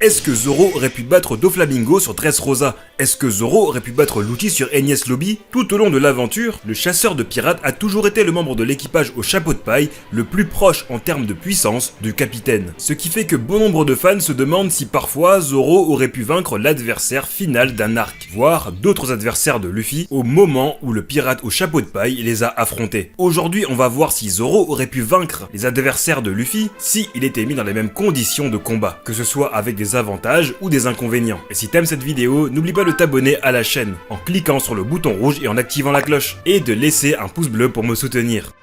Est-ce que Zoro aurait pu battre Doflamingo sur Dressrosa? Est-ce que Zoro aurait pu battre Lucci sur Enies Lobby? Tout au long de l'aventure, le chasseur de pirates a toujours été le membre de l'équipage au chapeau de paille le plus proche en termes de puissance du capitaine. Ce qui fait que bon nombre de fans se demandent si parfois Zoro aurait pu vaincre l'adversaire final d'un arc, voire d'autres adversaires de Luffy au moment où le pirate au chapeau de paille les a affrontés. Aujourd'hui, on va voir si Zoro aurait pu vaincre les adversaires de Luffy si il était mis dans les mêmes conditions de combat, que ce soit avec des avantages ou des inconvénients. Et si t'aimes cette vidéo, n'oublie pas de t'abonner à la chaîne en cliquant sur le bouton rouge et en activant la cloche, et de laisser un pouce bleu pour me soutenir.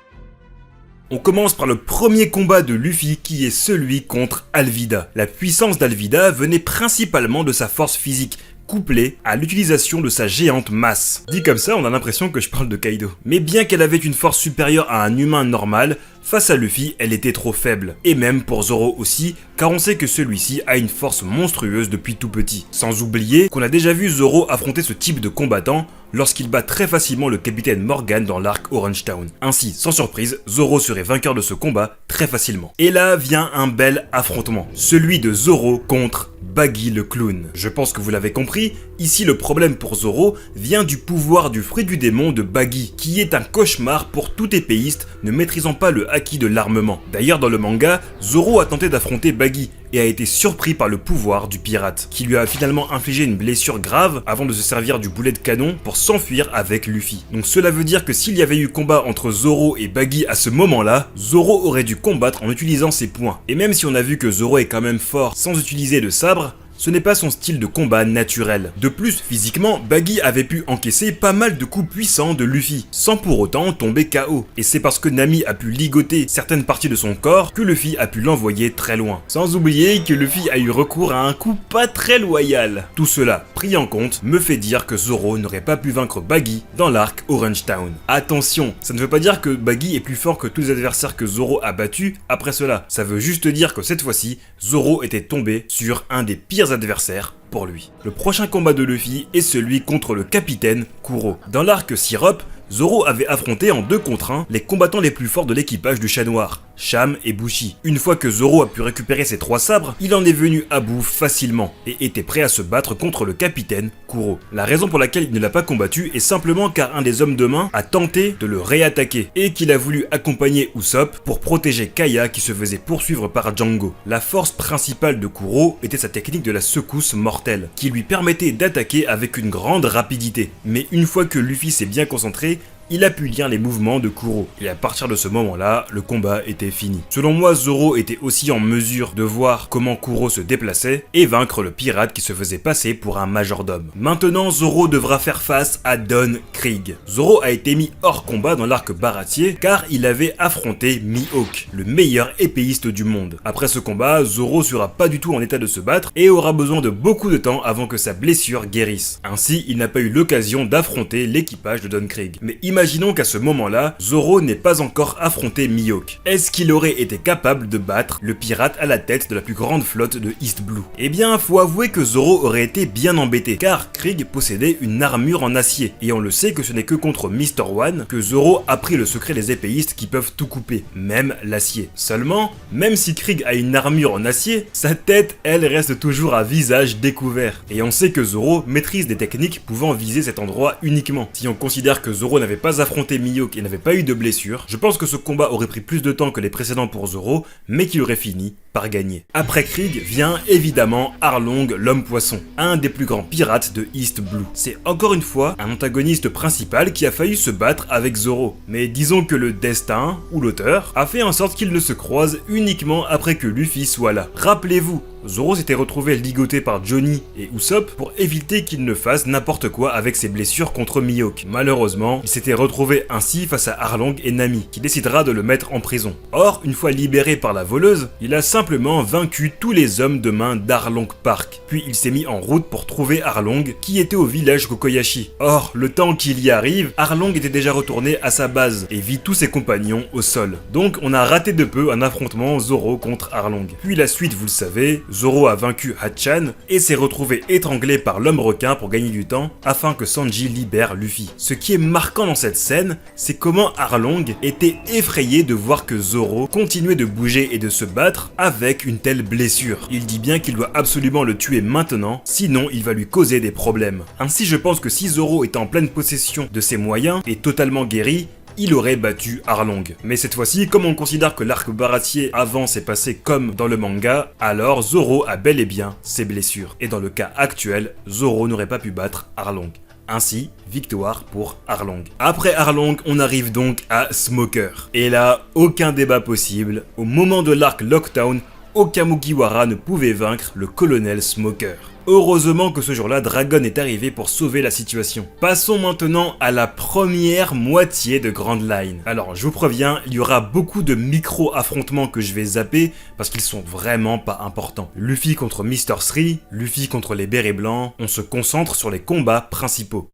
On commence par le premier combat de Luffy qui est celui contre Alvida. La puissance d'Alvida venait principalement de sa force physique, couplée à l'utilisation de sa géante masse. Dit comme ça, on a l'impression que je parle de Kaido. Mais bien qu'elle avait une force supérieure à un humain normal, face à Luffy, elle était trop faible. Et même pour Zoro aussi, car on sait que celui-ci a une force monstrueuse depuis tout petit. Sans oublier qu'on a déjà vu Zoro affronter ce type de combattant lorsqu'il bat très facilement le capitaine Morgan dans l'arc Orange Town. Ainsi, sans surprise, Zoro serait vainqueur de ce combat très facilement. Et là vient un bel affrontement, celui de Zoro contre Baggy le clown. Je pense que vous l'avez compris, ici le problème pour Zoro vient du pouvoir du fruit du démon de Baggy, qui est un cauchemar pour tout épéiste ne maîtrisant pas le haki de l'armement. D'ailleurs dans le manga, Zoro a tenté d'affronter Baggy et a été surpris par le pouvoir du pirate, qui lui a finalement infligé une blessure grave avant de se servir du boulet de canon pour s'enfuir avec Luffy. Donc cela veut dire que s'il y avait eu combat entre Zoro et Baggy à ce moment-là, Zoro aurait dû combattre en utilisant ses poings. Et même si on a vu que Zoro est quand même fort sans utiliser de sabre, ce n'est pas son style de combat naturel. De plus, physiquement, Baggy avait pu encaisser pas mal de coups puissants de Luffy, sans pour autant tomber KO. Et c'est parce que Nami a pu ligoter certaines parties de son corps que Luffy a pu l'envoyer très loin. Sans oublier que Luffy a eu recours à un coup pas très loyal. Tout cela, pris en compte, me fait dire que Zoro n'aurait pas pu vaincre Baggy dans l'arc Orange Town. Attention, ça ne veut pas dire que Baggy est plus fort que tous les adversaires que Zoro a battus après cela. Ça veut juste dire que cette fois-ci, Zoro était tombé sur un des pires adversaire pour lui. Le prochain combat de Luffy est celui contre le capitaine Kuro. Dans l'arc Syrup, Zoro avait affronté en 2 contre 1 les combattants les plus forts de l'équipage du Chat Noir, Sham et Bushi. Une fois que Zoro a pu récupérer ses 3 sabres, il en est venu à bout facilement et était prêt à se battre contre le capitaine Kuro. La raison pour laquelle il ne l'a pas combattu est simplement car un des hommes de main a tenté de le réattaquer et qu'il a voulu accompagner Usopp pour protéger Kaya qui se faisait poursuivre par Django. La force principale de Kuro était sa technique de la secousse mortelle, qui lui permettait d'attaquer avec une grande rapidité. Mais une fois que Luffy s'est bien concentré, il a pu lire les mouvements de Kuro, et à partir de ce moment-là, le combat était fini. Selon moi, Zoro était aussi en mesure de voir comment Kuro se déplaçait et vaincre le pirate qui se faisait passer pour un majordome. Maintenant, Zoro devra faire face à Don Krieg. Zoro a été mis hors combat dans l'arc Baratier car il avait affronté Mihawk, le meilleur épéiste du monde. Après ce combat, Zoro sera pas du tout en état de se battre et aura besoin de beaucoup de temps avant que sa blessure guérisse. Ainsi, il n'a pas eu l'occasion d'affronter l'équipage de Don Krieg. Mais imaginons qu'à ce moment-là, Zoro n'ait pas encore affronté Mihawk. Est-ce qu'il aurait été capable de battre le pirate à la tête de la plus grande flotte de East Blue? Eh bien, faut avouer que Zoro aurait été bien embêté, car Krieg possédait une armure en acier, et on le sait que ce n'est que contre Mr. One que Zoro a pris le secret des épéistes qui peuvent tout couper, même l'acier. Seulement, même si Krieg a une armure en acier, sa tête, elle, reste toujours à visage découvert. Et on sait que Zoro maîtrise des techniques pouvant viser cet endroit uniquement. Si on considère que Zoro n'avait pas affronté Mihawk et n'avait pas eu de blessure, je pense que ce combat aurait pris plus de temps que les précédents pour Zoro, mais qu'il aurait fini par gagner. Après Krieg vient évidemment Arlong l'homme-poisson, un des plus grands pirates de East Blue. C'est encore une fois un antagoniste principal qui a failli se battre avec Zoro, mais disons que le destin, ou l'auteur, a fait en sorte qu'ils ne se croisent uniquement après que Luffy soit là. Rappelez-vous, Zoro s'était retrouvé ligoté par Johnny et Usopp pour éviter qu'il ne fasse n'importe quoi avec ses blessures contre Mihawk. Malheureusement, il s'était retrouvé ainsi face à Arlong et Nami, qui décidera de le mettre en prison. Or, une fois libéré par la voleuse, il a simplement vaincu tous les hommes de main d'Arlong Park. Puis il s'est mis en route pour trouver Arlong, qui était au village Kokoyashi. Or, le temps qu'il y arrive, Arlong était déjà retourné à sa base et vit tous ses compagnons au sol. Donc on a raté de peu un affrontement Zoro contre Arlong. Puis la suite, vous le savez, Zoro a vaincu Hachan et s'est retrouvé étranglé par l'homme requin pour gagner du temps afin que Sanji libère Luffy. Ce qui est marquant dans cette scène, c'est comment Arlong était effrayé de voir que Zoro continuait de bouger et de se battre avec une telle blessure. Il dit bien qu'il doit absolument le tuer maintenant, sinon il va lui causer des problèmes. Ainsi je pense que si Zoro était en pleine possession de ses moyens et totalement guéri, il aurait battu Arlong. Mais cette fois-ci, comme on considère que l'arc Baratier avant s'est passé comme dans le manga, alors Zoro a bel et bien ses blessures. Et dans le cas actuel, Zoro n'aurait pas pu battre Arlong. Ainsi, victoire pour Arlong. Après Arlong, on arrive donc à Smoker. Et là, aucun débat possible. Au moment de l'arc Lockdown, aucun Mugiwara ne pouvait vaincre le colonel Smoker. Heureusement que ce jour-là, Dragon est arrivé pour sauver la situation. Passons maintenant à la première moitié de Grand Line. Alors, je vous préviens, il y aura beaucoup de micro-affrontements que je vais zapper parce qu'ils sont vraiment pas importants. Luffy contre Mr. Three, Luffy contre les Bérets Blancs, on se concentre sur les combats principaux.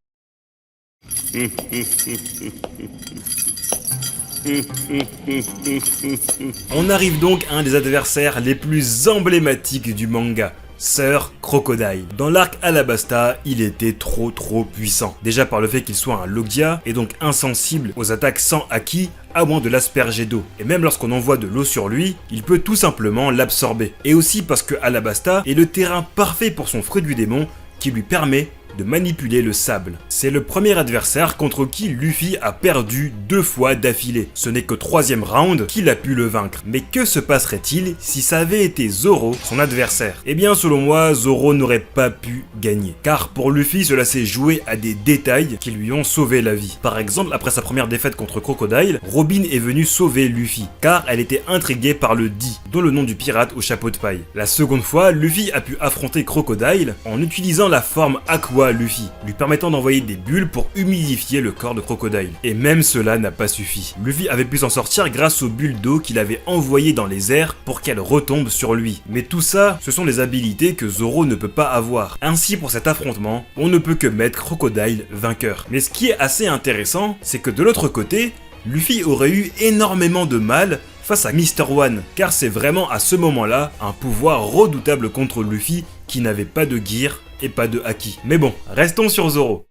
On arrive donc à un des adversaires les plus emblématiques du manga, Sir Crocodile. Dans l'arc Alabasta, il était trop puissant. Déjà par le fait qu'il soit un Logia et donc insensible aux attaques sans haki, à moins de l'asperger d'eau. Et même lorsqu'on envoie de l'eau sur lui, il peut tout simplement l'absorber. Et aussi parce que Alabasta est le terrain parfait pour son fruit du démon qui lui permet de manipuler le sable. C'est le premier adversaire contre qui Luffy a perdu 2 fois d'affilée. Ce n'est qu'au 3e round qu'il a pu le vaincre. Mais que se passerait-il si ça avait été Zoro, son adversaire? Eh bien selon moi, Zoro n'aurait pas pu gagner. Car pour Luffy, cela s'est joué à des détails qui lui ont sauvé la vie. Par exemple, après sa première défaite contre Crocodile, Robin est venue sauver Luffy, car elle était intriguée par le Di, dont le nom du pirate au chapeau de paille. La seconde fois, Luffy a pu affronter Crocodile en utilisant la forme Aqua Luffy, lui permettant d'envoyer des bulles pour humidifier le corps de Crocodile. Et même cela n'a pas suffi. Luffy avait pu s'en sortir grâce aux bulles d'eau qu'il avait envoyées dans les airs pour qu'elles retombent sur lui. Mais tout ça, ce sont des habilités que Zoro ne peut pas avoir. Ainsi pour cet affrontement, on ne peut que mettre Crocodile vainqueur. Mais ce qui est assez intéressant, c'est que de l'autre côté, Luffy aurait eu énormément de mal face à Mr. One, car c'est vraiment à ce moment-là un pouvoir redoutable contre Luffy qui n'avait pas de gear et pas de haki. Mais bon, restons sur Zoro.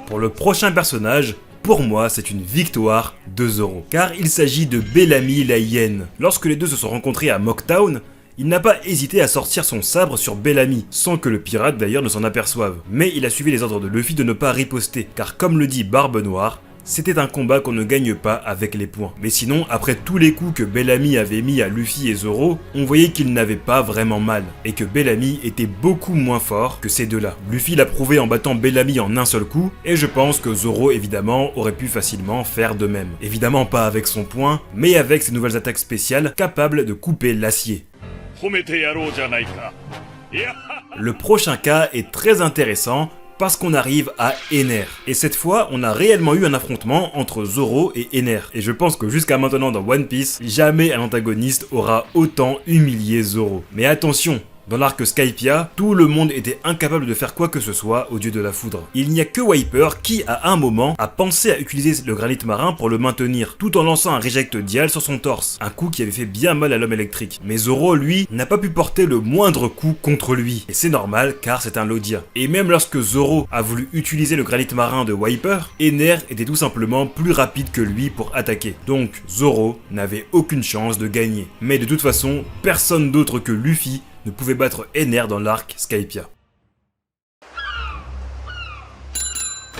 Pour le prochain personnage, pour moi, c'est une victoire de Zoro, car il s'agit de Bellamy la hyène. Lorsque les deux se sont rencontrés à Mocktown, il n'a pas hésité à sortir son sabre sur Bellamy, sans que le pirate d'ailleurs ne s'en aperçoive. Mais il a suivi les ordres de Luffy de ne pas riposter, car comme le dit Barbe Noire, c'était un combat qu'on ne gagne pas avec les poings. Mais sinon, après tous les coups que Bellamy avait mis à Luffy et Zoro, on voyait qu'il n'avait pas vraiment mal, et que Bellamy était beaucoup moins fort que ces deux-là. Luffy l'a prouvé en battant Bellamy en un seul coup, et je pense que Zoro évidemment aurait pu facilement faire de même. Évidemment pas avec son poing, mais avec ses nouvelles attaques spéciales capables de couper l'acier. Le prochain cas est très intéressant parce qu'on arrive à Ener. Et cette fois, on a réellement eu un affrontement entre Zoro et Ener. Et je pense que jusqu'à maintenant dans One Piece, jamais un antagoniste aura autant humilié Zoro. Mais attention, dans l'arc Skypiea, tout le monde était incapable de faire quoi que ce soit au dieu de la foudre. Il n'y a que Wiper qui, à un moment, a pensé à utiliser le granit marin pour le maintenir, tout en lançant un Reject-Dial sur son torse, un coup qui avait fait bien mal à l'homme électrique. Mais Zoro, lui, n'a pas pu porter le moindre coup contre lui. Et c'est normal, car c'est un Logia. Et même lorsque Zoro a voulu utiliser le granit marin de Wiper, Ener était tout simplement plus rapide que lui pour attaquer. Donc Zoro n'avait aucune chance de gagner. Mais de toute façon, personne d'autre que Luffy ne pouvait battre Ener dans l'arc Skypiea.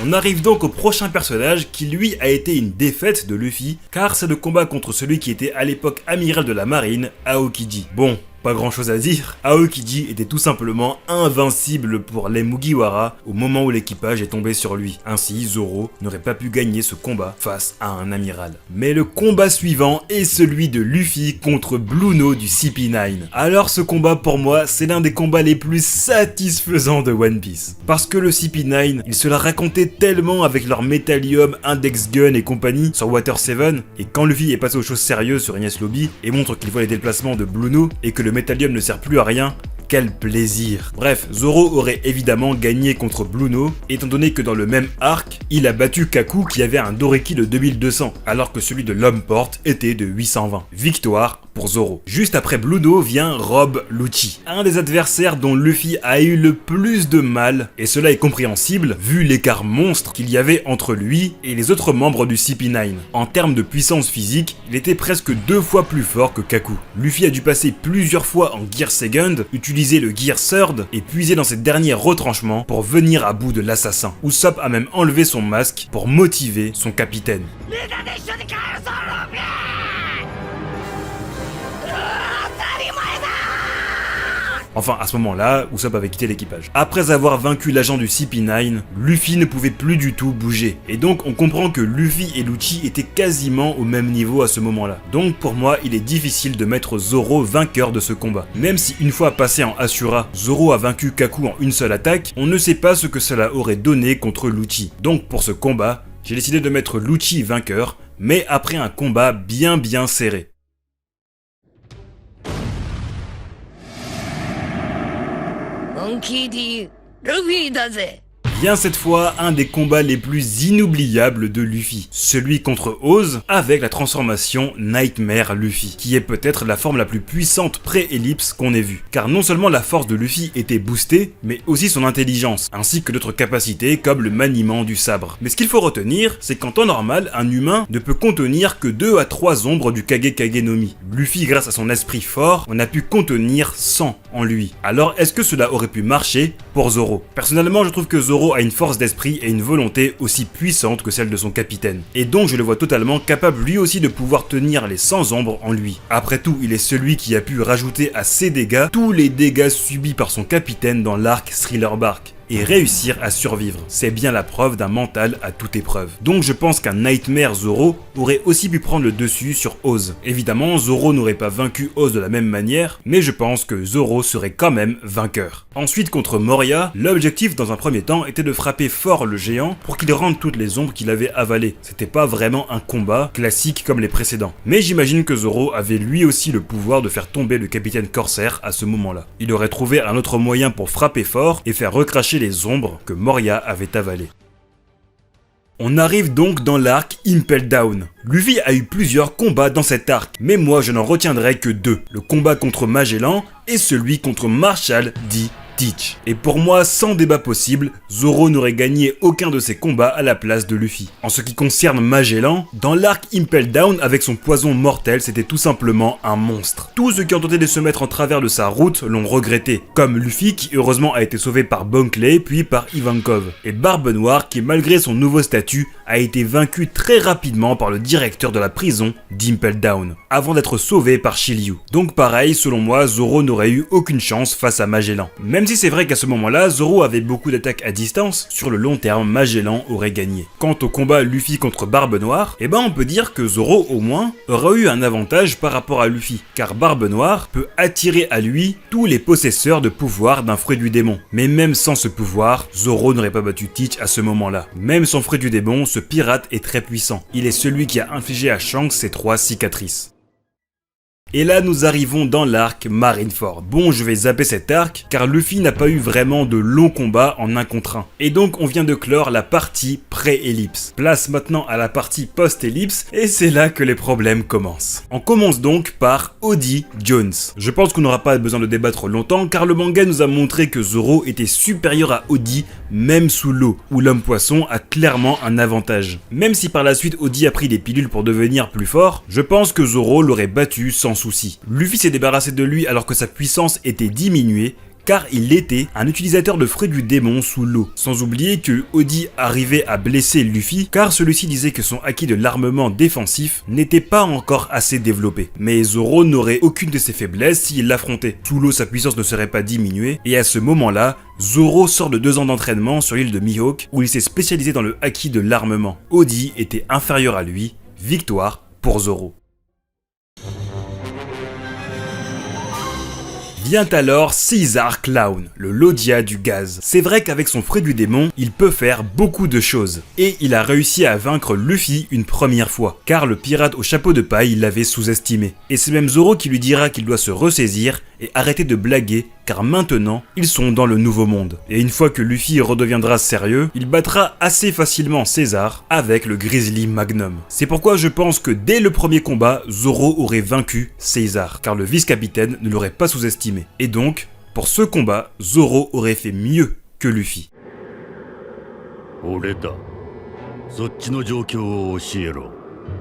On arrive donc au prochain personnage qui lui a été une défaite de Luffy, car c'est le combat contre celui qui était à l'époque amiral de la marine, Aokiji. Bon, pas grand chose à dire, Aokiji était tout simplement invincible pour les Mugiwara au moment où l'équipage est tombé sur lui. Ainsi, Zoro n'aurait pas pu gagner ce combat face à un amiral. Mais le combat suivant est celui de Luffy contre Bluno du CP9. Alors ce combat pour moi, c'est l'un des combats les plus satisfaisants de One Piece. Parce que le CP9, ils se la racontaient tellement avec leur Metallium, Index Gun et compagnie sur Water 7, et quand Luffy est passé aux choses sérieuses sur Enies Lobby et montre qu'il voit les déplacements de Bluno et que le Metallium ne sert plus à rien, quel plaisir. Bref, Zoro aurait évidemment gagné contre Bluno, étant donné que dans le même arc, il a battu Kaku qui avait un Doreki de 2200, alors que celui de l'homme porte était de 820. Victoire pour Zoro. Juste après Bludo vient Rob Lucci, un des adversaires dont Luffy a eu le plus de mal, et cela est compréhensible vu l'écart monstre qu'il y avait entre lui et les autres membres du CP9. En termes de puissance physique, il était presque 2 fois plus fort que Kaku. Luffy a dû passer plusieurs fois en Gear Second, utiliser le Gear Third et puiser dans ses derniers retranchements pour venir à bout de l'assassin. Usopp a même enlevé son masque pour motiver son capitaine. Enfin, à ce moment-là, Usopp avait quitté l'équipage. Après avoir vaincu l'agent du CP9, Luffy ne pouvait plus du tout bouger. Et donc, on comprend que Luffy et Lucci étaient quasiment au même niveau à ce moment-là. Donc, pour moi, il est difficile de mettre Zoro vainqueur de ce combat. Même si une fois passé en Ashura, Zoro a vaincu Kaku en une seule attaque, on ne sait pas ce que cela aurait donné contre Lucci. Donc, pour ce combat, j'ai décidé de mettre Lucci vainqueur, mais après un combat bien serré. Vient cette fois un des combats les plus inoubliables de Luffy, celui contre Oz avec la transformation Nightmare Luffy, qui est peut-être la forme la plus puissante pré-ellipse qu'on ait vue. Car non seulement la force de Luffy était boostée, mais aussi son intelligence, ainsi que d'autres capacités comme le maniement du sabre. Mais ce qu'il faut retenir, c'est qu'en temps normal, un humain ne peut contenir que 2 à 3 ombres du Kage Kage no Mi. Luffy, grâce à son esprit fort, on a pu contenir 100 en lui. Alors est-ce que cela aurait pu marcher pour Zoro? Personnellement, je trouve que Zoro a une force d'esprit et une volonté aussi puissante que celle de son capitaine. Et donc je le vois totalement capable lui aussi de pouvoir tenir les 100 ombres en lui. Après tout, il est celui qui a pu rajouter à ses dégâts tous les dégâts subis par son capitaine dans l'arc Thriller Bark. Et réussir à survivre. C'est bien la preuve d'un mental à toute épreuve. Donc je pense qu'un Nightmare Zoro aurait aussi pu prendre le dessus sur Oz. Évidemment, Zoro n'aurait pas vaincu Oz de la même manière, mais je pense que Zoro serait quand même vainqueur. Ensuite, contre Moria, l'objectif dans un premier temps était de frapper fort le géant pour qu'il rende toutes les ombres qu'il avait avalées. C'était pas vraiment un combat classique comme les précédents. Mais j'imagine que Zoro avait lui aussi le pouvoir de faire tomber le capitaine Corsair à ce moment-là. Il aurait trouvé un autre moyen pour frapper fort et faire recracher les ombres que Moria avait avalées. On arrive donc dans l'arc Impel Down. Luffy a eu plusieurs combats dans cet arc, mais moi je n'en retiendrai que 2. Le combat contre Magellan et celui contre Marshall D. Teach. Et pour moi, sans débat possible, Zoro n'aurait gagné aucun de ses combats à la place de Luffy. En ce qui concerne Magellan, dans l'arc Impel Down avec son poison mortel, c'était tout simplement un monstre. Tous ceux qui ont tenté de se mettre en travers de sa route l'ont regretté, comme Luffy qui heureusement a été sauvé par Bunkley puis par Ivankov, et Barbe Noire qui malgré son nouveau statut a été vaincu très rapidement par le directeur de la prison d'Impel Down, avant d'être sauvé par Shiryu. Donc pareil, selon moi, Zoro n'aurait eu aucune chance face à Magellan. Même si c'est vrai qu'à ce moment-là, Zoro avait beaucoup d'attaques à distance, sur le long terme, Magellan aurait gagné. Quant au combat Luffy contre Barbe Noire, on peut dire que Zoro, au moins, aurait eu un avantage par rapport à Luffy, car Barbe Noire peut attirer à lui tous les possesseurs de pouvoir d'un fruit du démon. Mais même sans ce pouvoir, Zoro n'aurait pas battu Teach à ce moment-là. Même sans fruit du démon, ce pirate est très puissant. Il est celui qui a infligé à Shanks ses 3 cicatrices. Et là nous arrivons dans l'arc Marineford. Bon, je vais zapper cet arc car Luffy n'a pas eu vraiment de longs combats en 1 contre 1. Et donc on vient de clore la partie pré-ellipse. Place maintenant à la partie post-ellipse et c'est là que les problèmes commencent. On commence donc par Oddie Jones. Je pense qu'on n'aura pas besoin de débattre longtemps car le manga nous a montré que Zoro était supérieur à Oddie même sous l'eau, où l'homme poisson a clairement un avantage. Même si par la suite Oddie a pris des pilules pour devenir plus fort, je pense que Zoro l'aurait battu sans souci. Luffy s'est débarrassé de lui alors que sa puissance était diminuée, car il était un utilisateur de fruits du démon sous l'eau. Sans oublier que Oddie arrivait à blesser Luffy, car celui-ci disait que son acquis de l'armement défensif n'était pas encore assez développé. Mais Zoro n'aurait aucune de ses faiblesses s'il l'affrontait. Sous l'eau, sa puissance ne serait pas diminuée, et à ce moment-là, Zoro sort de 2 ans d'entraînement sur l'île de Mihawk, où il s'est spécialisé dans le acquis de l'armement. Oddie était inférieur à lui, victoire pour Zoro. Vient alors Caesar Clown, le Lodia du gaz. C'est vrai qu'avec son fruit du démon, il peut faire beaucoup de choses. Et il a réussi à vaincre Luffy une première fois, car le pirate au chapeau de paille l'avait sous-estimé. Et c'est même Zoro qui lui dira qu'il doit se ressaisir et arrêter de blaguer, car maintenant, ils sont dans le nouveau monde. Et une fois que Luffy redeviendra sérieux, il battra assez facilement César avec le Grizzly Magnum. C'est pourquoi je pense que dès le premier combat, Zoro aurait vaincu César, car le vice-capitaine ne l'aurait pas sous-estimé. Et donc, pour ce combat, Zoro aurait fait mieux que Luffy.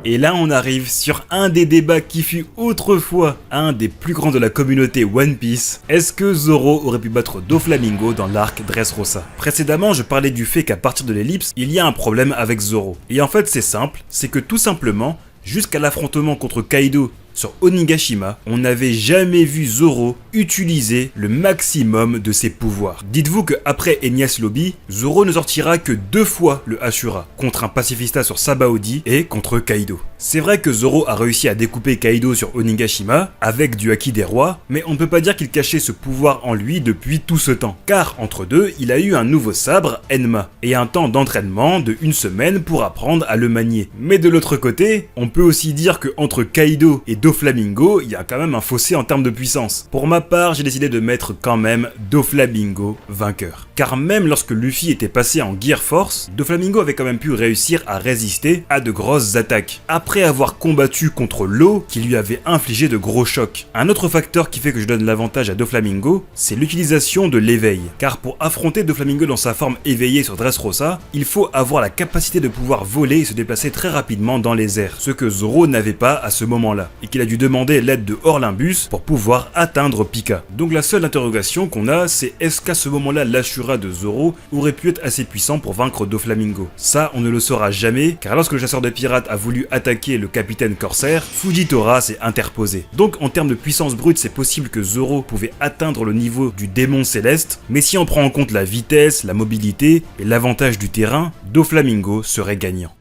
Et là on arrive sur un des débats qui fut autrefois un des plus grands de la communauté One Piece. Est-ce que Zoro aurait pu battre Doflamingo dans l'arc Dressrosa? Précédemment je parlais du fait qu'à partir de l'ellipse, il y a un problème avec Zoro. Et en fait c'est simple, c'est que tout simplement, jusqu'à l'affrontement contre Kaido sur Onigashima, on n'avait jamais vu Zoro utiliser le maximum de ses pouvoirs. Dites-vous qu'après Enies Lobby, Zoro ne sortira que 2 fois le Ashura, contre un pacifista sur Sabaody et contre Kaido. C'est vrai que Zoro a réussi à découper Kaido sur Onigashima avec du Haki des rois, mais on ne peut pas dire qu'il cachait ce pouvoir en lui depuis tout ce temps, car entre deux, il a eu un nouveau sabre, Enma, et un temps d'entraînement de 1 semaine pour apprendre à le manier. Mais de l'autre côté, on peut aussi dire que entre Kaido et Doflamingo, il y a quand même un fossé en termes de puissance. Pour ma part, j'ai décidé de mettre quand même Doflamingo vainqueur. Car même lorsque Luffy était passé en Gear Force, Doflamingo avait quand même pu réussir à résister à de grosses attaques, après avoir combattu contre l'eau qui lui avait infligé de gros chocs. Un autre facteur qui fait que je donne l'avantage à Doflamingo, c'est l'utilisation de l'éveil. Car pour affronter Doflamingo dans sa forme éveillée sur Dressrosa, il faut avoir la capacité de pouvoir voler et se déplacer très rapidement dans les airs, ce que Zoro n'avait pas à ce moment-là, et qu'il a dû demander l'aide de Orlimbus pour pouvoir atteindre Pika. Donc la seule interrogation qu'on a, c'est est-ce qu'à ce moment-là l'Ashura de Zoro aurait pu être assez puissant pour vaincre Doflamingo? Ça, on ne le saura jamais, car lorsque le chasseur de pirates a voulu attaquer le capitaine Corsair, Fujitora s'est interposé. Donc en termes de puissance brute, c'est possible que Zoro pouvait atteindre le niveau du démon céleste, mais si on prend en compte la vitesse, la mobilité et l'avantage du terrain, Doflamingo serait gagnant.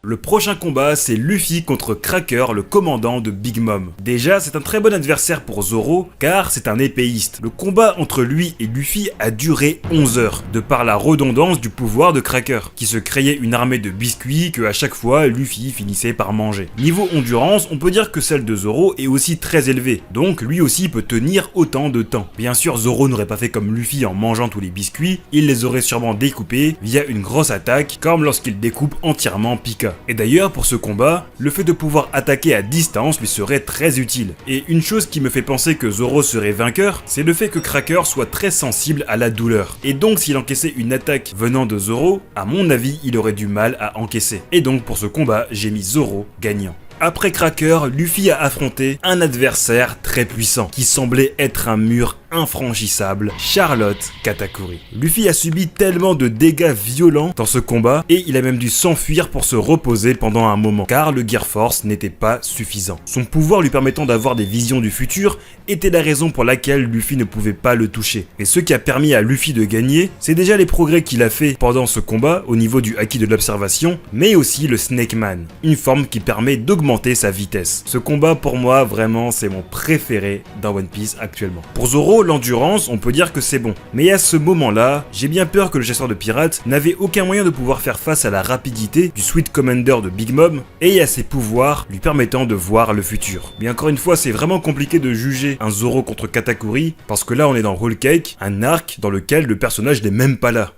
Le prochain combat, c'est Luffy contre Cracker, le commandant de Big Mom. Déjà, c'est un très bon adversaire pour Zoro, car c'est un épéiste. Le combat entre lui et Luffy a duré 11 heures, de par la redondance du pouvoir de Cracker, qui se créait une armée de biscuits que à chaque fois, Luffy finissait par manger. Niveau endurance, on peut dire que celle de Zoro est aussi très élevée, donc lui aussi peut tenir autant de temps. Bien sûr, Zoro n'aurait pas fait comme Luffy en mangeant tous les biscuits, il les aurait sûrement découpés via une grosse attaque, comme lorsqu'il découpe entièrement Pika. Et d'ailleurs, pour ce combat, le fait de pouvoir attaquer à distance lui serait très utile. Et une chose qui me fait penser que Zoro serait vainqueur, c'est le fait que Cracker soit très sensible à la douleur. Et donc s'il encaissait une attaque venant de Zoro, à mon avis, il aurait du mal à encaisser. Et donc pour ce combat, j'ai mis Zoro gagnant. Après Cracker, Luffy a affronté un adversaire très puissant, qui semblait être un mur infranchissable, Charlotte Katakuri. Luffy a subi tellement de dégâts violents dans ce combat, et il a même dû s'enfuir pour se reposer pendant un moment, car le Gear Force n'était pas suffisant. Son pouvoir lui permettant d'avoir des visions du futur était la raison pour laquelle Luffy ne pouvait pas le toucher. Et ce qui a permis à Luffy de gagner, c'est déjà les progrès qu'il a fait pendant ce combat au niveau du Haki de l'observation, mais aussi le Snake Man, une forme qui permet d'augmenter sa vitesse. Ce combat pour moi vraiment c'est mon préféré dans One Piece actuellement. Pour Zoro, l'endurance on peut dire que c'est bon, mais à ce moment là, j'ai bien peur que le chasseur de pirates n'avait aucun moyen de pouvoir faire face à la rapidité du Sweet Commander de Big Mom et à ses pouvoirs lui permettant de voir le futur. Mais encore une fois c'est vraiment compliqué de juger un Zoro contre Katakuri parce que là on est dans Whole Cake, un arc dans lequel le personnage n'est même pas là.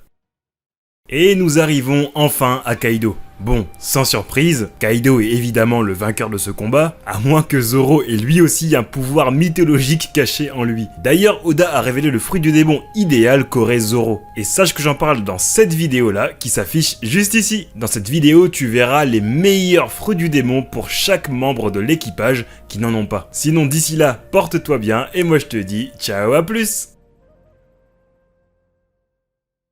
Et nous arrivons enfin à Kaido. Bon, sans surprise, Kaido est évidemment le vainqueur de ce combat, à moins que Zoro ait lui aussi un pouvoir mythologique caché en lui. D'ailleurs, Oda a révélé le fruit du démon idéal qu'aurait Zoro. Et sache que j'en parle dans cette vidéo-là, qui s'affiche juste ici. Dans cette vidéo, tu verras les meilleurs fruits du démon pour chaque membre de l'équipage qui n'en ont pas. Sinon, d'ici là, porte-toi bien, et moi je te dis ciao, à plus!